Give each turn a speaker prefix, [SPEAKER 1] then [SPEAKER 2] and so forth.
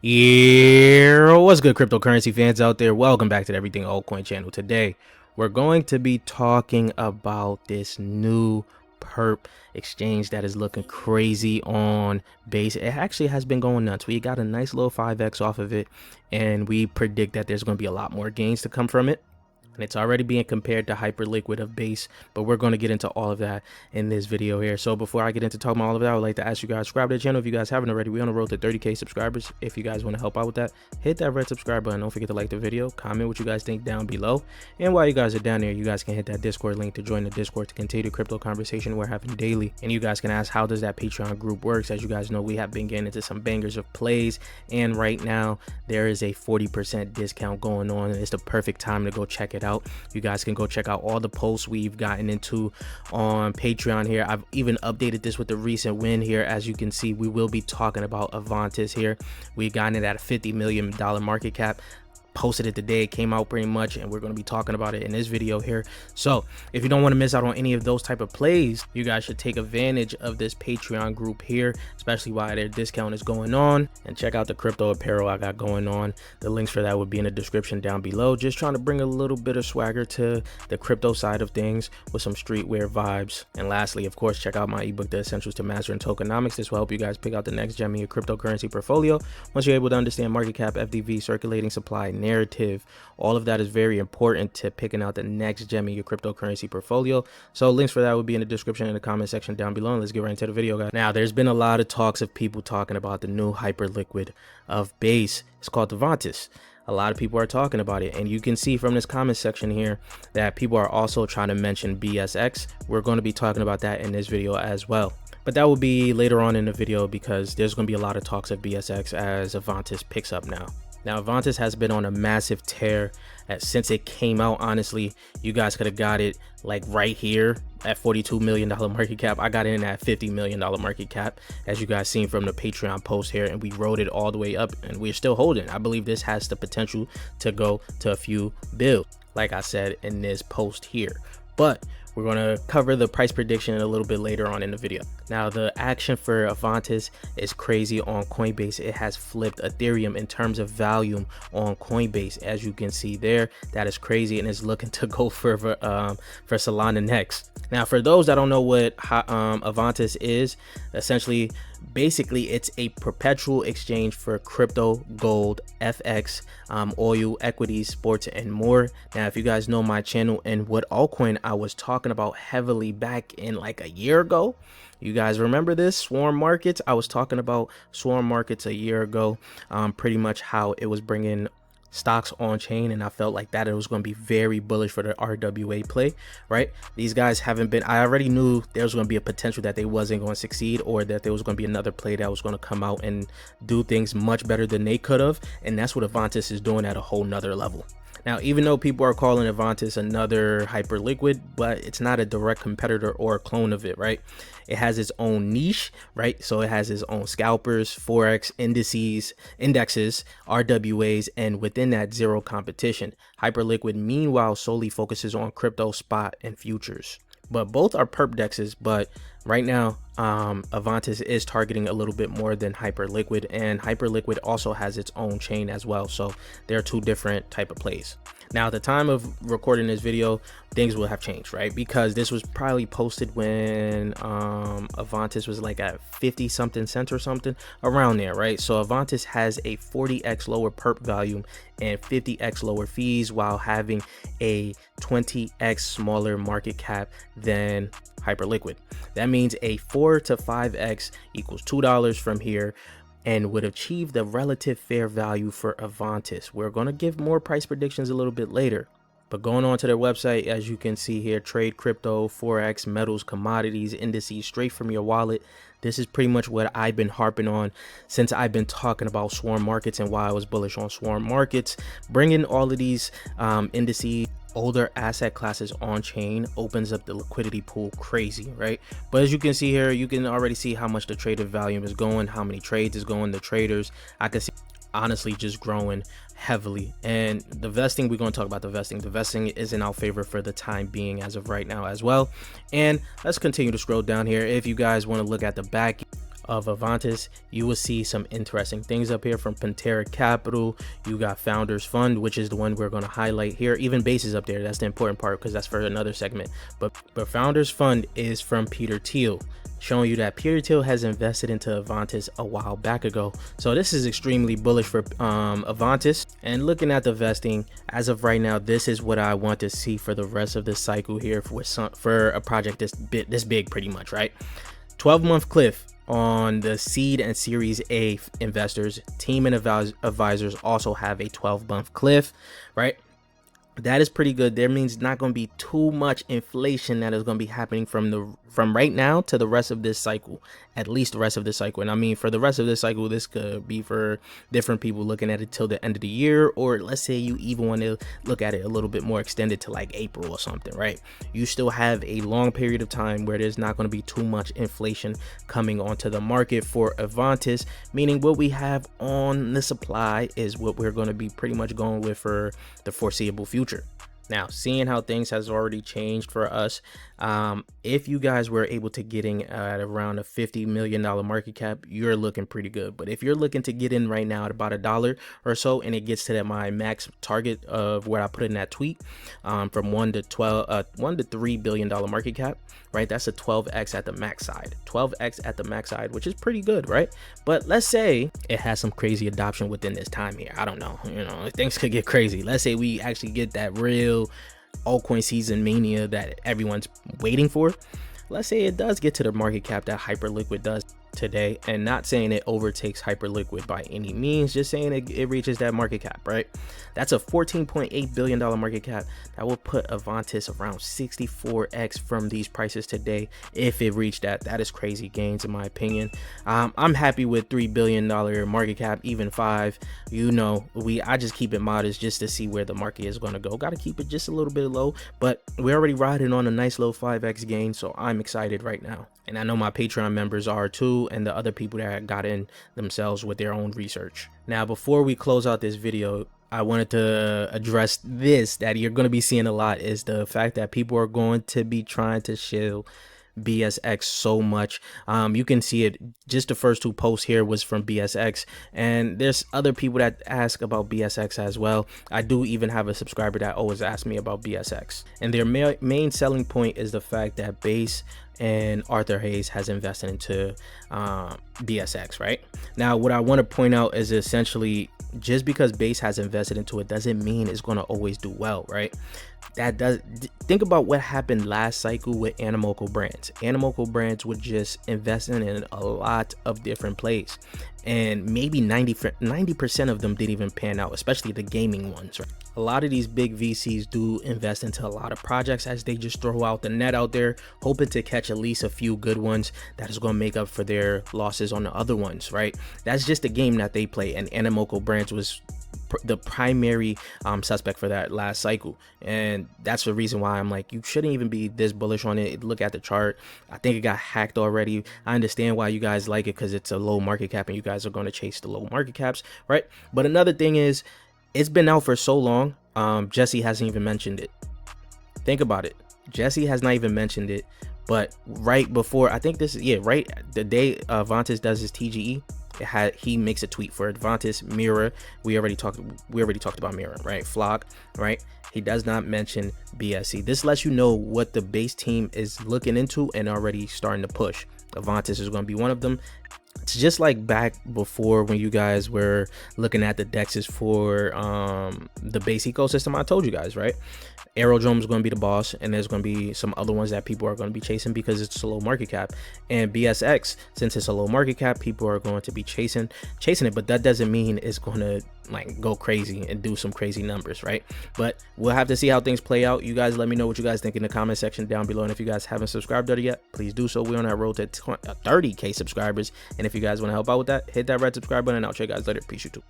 [SPEAKER 1] Yeah, what's good, cryptocurrency fans out there? Welcome back to the Everything Altcoin channel. Today, we're going to be talking about this new perp exchange that is looking crazy on base. It actually has been going nuts. We got a nice little 5x off of it, and we predict that there's going to be a lot more gains to come from it. And it's already being compared to Hyperliquid of base, but we're going to get into all of that in this video here. So before I get into talking about all of that, I would like to ask you guys, subscribe to the channel if you guys haven't already. We're on the road to 30k subscribers. If you guys want to help out with that, hit that red subscribe button. Don't forget to like the video, comment what you guys think down below. And while you guys are down there, you guys can hit that Discord link to join the Discord to continue the crypto conversation we're having daily. And you guys can ask, how does that Patreon group works? As you guys know, we have been getting into some bangers of plays, and right now there is a 40% discount going on, and it's the perfect time to go check it out. You guys can go check out all the posts we've gotten into on Patreon here. I've even updated this with the recent win here. As you can see, we will be talking about Avantis here. We've gotten it at a $50 million market cap. Posted it today, it came out pretty much, and we're going to be talking about it in this video here. So if you don't want to miss out on any of those type of plays, you guys should take advantage of this Patreon group here, especially while their discount is going on. And check out the crypto apparel I got going on. The links for that would be in the description down below. Just trying to bring a little bit of swagger to the crypto side of things with some streetwear vibes. And lastly, of course, check out my ebook, The Essentials to Mastering Tokenomics. This will help you guys pick out the next gem in your cryptocurrency portfolio. Once you're able to understand market cap, FDV, circulating supply, narrative, all of that is very important to picking out the next gem in your cryptocurrency portfolio. So links for that will be in the description in the comment section down below. And let's get right into the video, guys. Now, there's been a lot of talks of people talking about the new Hyperliquid of base. It's called Avantis. A lot of people are talking about it, and you can see from this comment section here that people are also trying to mention BSX. We're going to be talking about that in this video as well, but that will be later on in the video because there's going to be a lot of talks of BSX as Avantis picks up now. Now, Avantis has been on a massive tear since it came out. Honestly, you guys could have got it like right here at $42 million market cap. I got in at $50 million market cap, as you guys seen from the Patreon post here, and we rode it all the way up, and we're still holding. I believe this has the potential to go to a few bills, like I said in this post here. But we're going to cover the price prediction a little bit later on in the video. Now, the action for Avantis is crazy on Coinbase. It has flipped Ethereum in terms of volume on Coinbase. As you can see there, that is crazy, and it's looking to go further for Solana next. Now, for those that don't know what Avantis is, essentially, basically, it's a perpetual exchange for crypto, gold, FX, oil, equities, sports, and more. Now, if you guys know my channel and what altcoin I was talking about heavily back in like a year ago, you guys remember this swarm markets? I was talking about swarm markets a year ago, pretty much how it was bringing stocks on chain, and I felt like that it was going to be very bullish for the RWA play, right? These guys haven't been, I already knew there was going to be a potential that they wasn't going to succeed, or that there was going to be another play that was going to come out and do things much better than they could have, and that's what Avantis is doing at a whole nother level. Now, even though people are calling Avantis another Hyperliquid, but it's not a direct competitor or a clone of it, right? It has its own niche, right? So it has its own scalpers, forex, indexes, RWAs, and within that, zero competition. Hyperliquid, meanwhile, solely focuses on crypto, spot, and futures. But both are perp dexes, but right now, Avantis is targeting a little bit more than Hyperliquid, and Hyperliquid also has its own chain as well. So they're two different type of plays. Now, at the time of recording this video, things will have changed, right? Because this was probably posted when Avantis was like at 50 something cents or something around there, right? So Avantis has a 40x lower perp volume and 50x lower fees, while having a 20x smaller market cap than Hyperliquid. That means a 4 to 5x equals $2 from here, and would achieve the relative fair value for Avantis. We're going to give more price predictions a little bit later, but going on to their website, as you can see here, trade crypto, forex, metals, commodities, indices straight from your wallet. This is pretty much what I've been harping on since I've been talking about swarm markets and why I was bullish on swarm markets. Bringing all of these indices, older asset classes on chain, opens up the liquidity pool crazy, right? But as you can see here, you can already see how much the traded volume is going, how many trades is going, the traders. I can see honestly just growing heavily. And the vesting, we're going to talk about the vesting is in our favor for the time being as of right now as well. And let's continue to scroll down here. If you guys want to look at the back of Avantis, you will see some interesting things up here from Pantera Capital. You got Founders Fund, which is the one we're going to highlight here. Even Base is up there. That's the important part because that's for another segment. But Founders Fund is from Peter Thiel, showing you that Peter Thiel has invested into Avantis a while back ago. So this is extremely bullish for Avantis. And looking at the vesting, as of right now, this is what I want to see for the rest of this cycle here for a project this big, pretty much, right? 12-month cliff on the seed and series A investors. Team and advisors also have a 12-month cliff, right? That is pretty good. There means not going to be too much inflation that is going to be happening from right now to the rest of this cycle, at least the rest of this cycle. And I mean, for the rest of this cycle, this could be for different people looking at it till the end of the year, or let's say you even want to look at it a little bit more extended to like April or something, right? You still have a long period of time where there's not going to be too much inflation coming onto the market for Avantis, meaning what we have on the supply is what we're going to be pretty much going with for the foreseeable future. Now, seeing how things has already changed for us, if you guys were able to get in at around a $50 million market cap, you're looking pretty good. But if you're looking to get in right now at about $1 or so, and it gets to my max target of where I put in that tweet, from $1 to $3 billion market cap, right? That's a 12x at the max side, 12x at the max side, which is pretty good, right? But let's say it has some crazy adoption within this time here. I don't know, things could get crazy. Let's say we actually get that real altcoin season mania that everyone's waiting for. Let's say it does get to the market cap that Hyperliquid does today, and not saying it overtakes Hyperliquid by any means, just saying it reaches that market cap, right? That's a $14.8 billion market cap. That will put Avantis around 64x from these prices today. If it reached that is crazy gains in my opinion. I'm happy with $3 billion market cap, even 5. I just keep it modest just to see where the market is going to go. Got to keep it just a little bit low, but we're already riding on a nice low 5x gain, so I'm excited right now. And I know my Patreon members are too, and the other people that got in themselves with their own research. Now, before we close out this video, I wanted to address this that you're going to be seeing a lot, is the fact that people are going to be trying to shill BSX so much. You can see it, just the first 2 posts here was from BSX, and there's other people that ask about BSX as well. I do even have a subscriber that always asks me about BSX, and their main selling point is the fact that Base and Arthur Hayes has invested into BSX, right? Now, what I want to point out is essentially, just because Base has invested into it doesn't mean it's going to always do well, right? Think about what happened last cycle with Animoco Brands. Animoco Brands would just invest in a lot of different plays, and maybe 90% of them didn't even pan out, especially the gaming ones, right? A lot of these big VCs do invest into a lot of projects as they just throw out the net out there, hoping to catch at least a few good ones that is going to make up for their losses on the other ones, right? That's just the game that they play, and Animoco Brands was the primary suspect for that last cycle, and that's the reason why I'm like, you shouldn't even be this bullish on it. Look at the chart. I think it got hacked already. I understand why you guys like it, because it's a low market cap and you guys are going to chase the low market caps, right? But another thing is, it's been out for so long. Jesse hasn't even mentioned it. Think about it. Jesse has not even mentioned it, but right before, I think this is, right the day Avantis does his TGE, he makes a tweet for Avantis Mirror. We already talked about Mirror, right? Flock, right? He does not mention BSC. This lets you know what the Base team is looking into and already starting to push. Avantis is going to be one of them. It's just like back before when you guys were looking at the dexes for the Base ecosystem. I told you guys, right? Aerodrome is going to be the boss, and there's going to be some other ones that people are going to be chasing because it's a low market cap. And BSX, since it's a low market cap, people are going to be chasing it, but that doesn't mean it's going to like go crazy and do some crazy numbers, right? But we'll have to see how things play out. You guys let me know what you guys think in the comment section down below, and if you guys haven't subscribed already yet, please do so. We're on that road to 30k subscribers, and if you guys want to help out with that, hit that red subscribe button, and I'll check you guys later. Peace, you too.